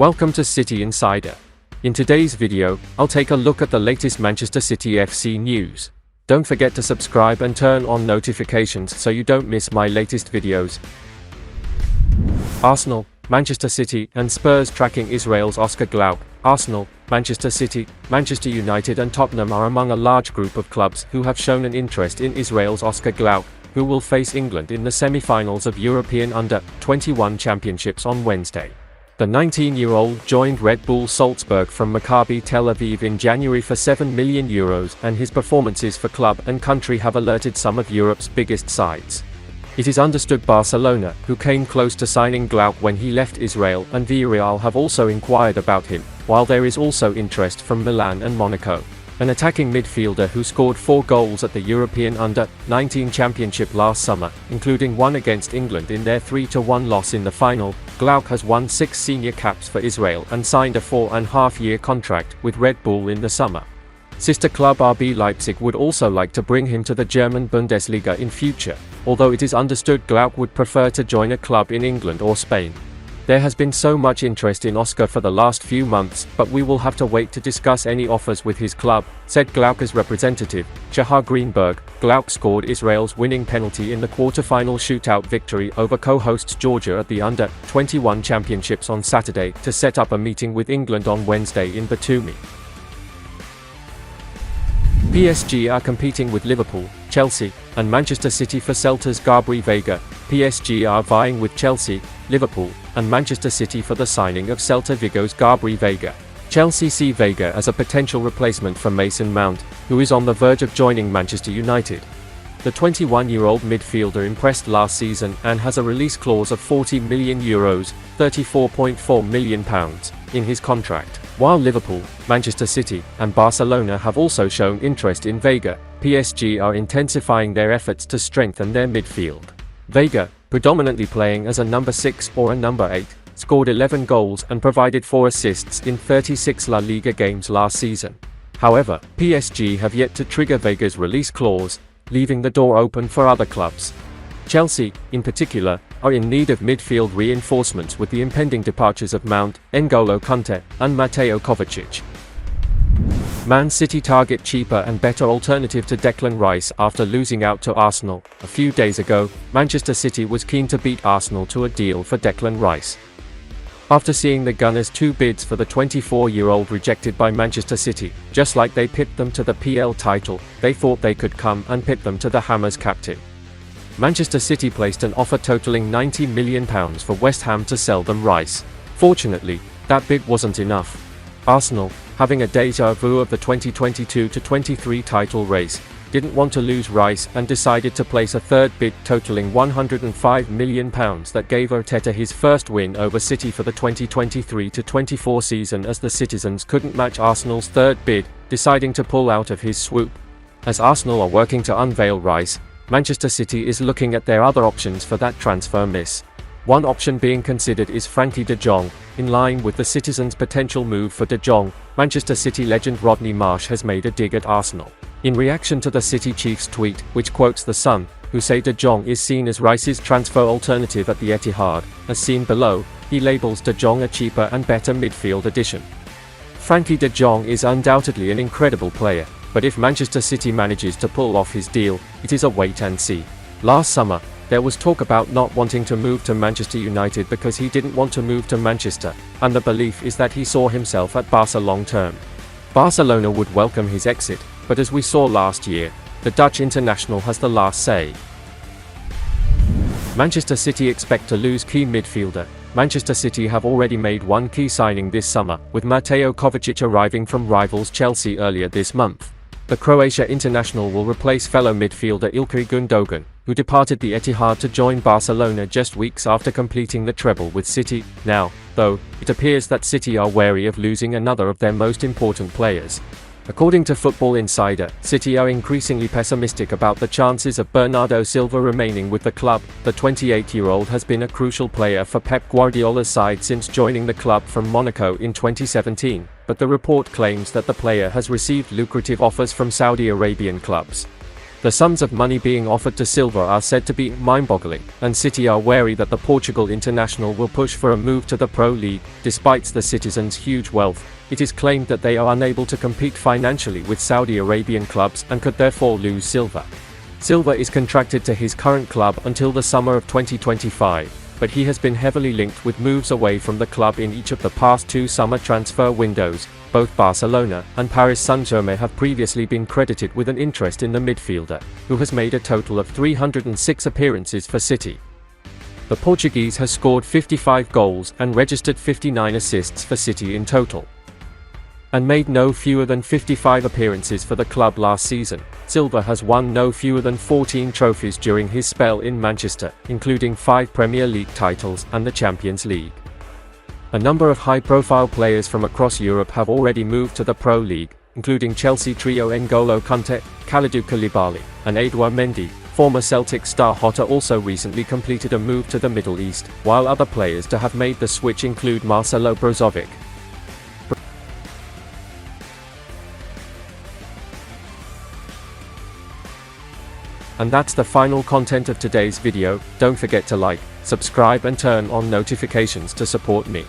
Welcome to City Insider. In today's video, I'll take a look at the latest Manchester City FC news. Don't forget to subscribe and turn on notifications so you don't miss my latest videos. Arsenal, Manchester City, and Spurs tracking Israel's Oscar Glauc. Arsenal, Manchester City, Manchester United and Tottenham are among a large group of clubs who have shown an interest in Israel's Oscar Glauc, who will face England in the semi-finals of European Under-21 Championships on Wednesday. The 19-year-old joined Red Bull Salzburg from Maccabi Tel Aviv in January for €7 million, and his performances for club and country have alerted some of Europe's biggest sides. It is understood Barcelona, who came close to signing Glauc when he left Israel, and Villarreal have also inquired about him, while there is also interest from Milan and Monaco. An attacking midfielder who scored 4 goals at the European Under-19 Championship last summer, including one against England in their 3-1 loss in the final, Glauc has won 6 senior caps for Israel and signed a 4.5-year contract with Red Bull in the summer. Sister club RB Leipzig would also like to bring him to the German Bundesliga in future, although it is understood Glauc would prefer to join a club in England or Spain. There has been so much interest in Oscar for the last few months, but we will have to wait to discuss any offers with his club, said Glauc's representative, Shahar Greenberg. Glauc scored Israel's winning penalty in the quarter-final shootout victory over co-hosts Georgia at the Under-21 Championships on Saturday to set up a meeting with England on Wednesday in Batumi. PSG are competing with Liverpool, Chelsea, and Manchester City for Celta's Gabri Veiga. PSG are vying with Chelsea, Liverpool, and Manchester City for the signing of Celta Vigo's Gabri Veiga. Chelsea see Veiga as a potential replacement for Mason Mount, who is on the verge of joining Manchester United. The 21-year-old midfielder impressed last season and has a release clause of €40 million, £34.4 million, in his contract. While Liverpool, Manchester City, and Barcelona have also shown interest in Veiga, PSG are intensifying their efforts to strengthen their midfield. Veiga, predominantly playing as a number 6 or a number 8, scored 11 goals and provided 4 assists in 36 La Liga games last season. However, PSG have yet to trigger Veiga's release clause, leaving the door open for other clubs. Chelsea, in particular, are in need of midfield reinforcements with the impending departures of Mount, N'Golo Kanté, and Mateo Kovacic. Man City target cheaper and better alternative to Declan Rice after losing out to Arsenal. A few days ago, Manchester City was keen to beat Arsenal to a deal for Declan Rice. After seeing the Gunners' 2 bids for the 24-year-old rejected by Manchester City, just like they pipped them to the PL title, they thought they could come and pip them to the Hammers captain. Manchester City placed an offer totaling £90 million for West Ham to sell them Rice. Fortunately, that bid wasn't enough. Arsenal, having a déjà vu of the 2022-23 title race, didn't want to lose Rice and decided to place a third bid totaling £105 million that gave Arteta his first win over City for the 2023-24 season, as the citizens couldn't match Arsenal's third bid, deciding to pull out of his swoop. As Arsenal are working to unveil Rice, Manchester City is looking at their other options for that transfer miss. One option being considered is Frankie de Jong. In line with the citizens' potential move for de Jong, Manchester City legend Rodney Marsh has made a dig at Arsenal. In reaction to the City Chiefs tweet, which quotes The Sun, who say de Jong is seen as Rice's transfer alternative at the Etihad, as seen below, he labels de Jong a cheaper and better midfield addition. Frankie de Jong is undoubtedly an incredible player, but if Manchester City manages to pull off his deal, it is a wait and see. Last summer, there was talk about not wanting to move to Manchester United because he didn't want to move to Manchester, and the belief is that he saw himself at Barca long term. Barcelona would welcome his exit, but as we saw last year, the Dutch international has the last say. Manchester City expect to lose key midfielder. Manchester City have already made one key signing this summer, with Mateo Kovacic arriving from rivals Chelsea earlier this month. The Croatia international will replace fellow midfielder Ilkay Gundogan, who departed the Etihad to join Barcelona just weeks after completing the treble with City. Now, though, it appears that City are wary of losing another of their most important players. According to Football Insider, City are increasingly pessimistic about the chances of Bernardo Silva remaining with the club. The 28-year-old has been a crucial player for Pep Guardiola's side since joining the club from Monaco in 2017, but the report claims that the player has received lucrative offers from Saudi Arabian clubs. The sums of money being offered to Silva are said to be mind-boggling, and City are wary that the Portugal international will push for a move to the Pro League. Despite the citizens' huge wealth, it is claimed that they are unable to compete financially with Saudi Arabian clubs and could therefore lose Silva. Silva is contracted to his current club until the summer of 2025, but he has been heavily linked with moves away from the club in each of the past 2 summer transfer windows. Both Barcelona and Paris Saint-Germain have previously been credited with an interest in the midfielder, who has made a total of 306 appearances for City. The Portuguese has scored 55 goals and registered 59 assists for City in total, and made no fewer than 55 appearances for the club last season. Silva has won no fewer than 14 trophies during his spell in Manchester, including 5 Premier League titles and the Champions League. A number of high-profile players from across Europe have already moved to the Pro League, including Chelsea trio N'Golo Kante, Kalidou Koulibaly, and Edouard Mendy. Former Celtic star Jota also recently completed a move to the Middle East, while other players to have made the switch include Marcelo Brozovic. And that's the final content of today's video. Don't forget to like, subscribe and turn on notifications to support me.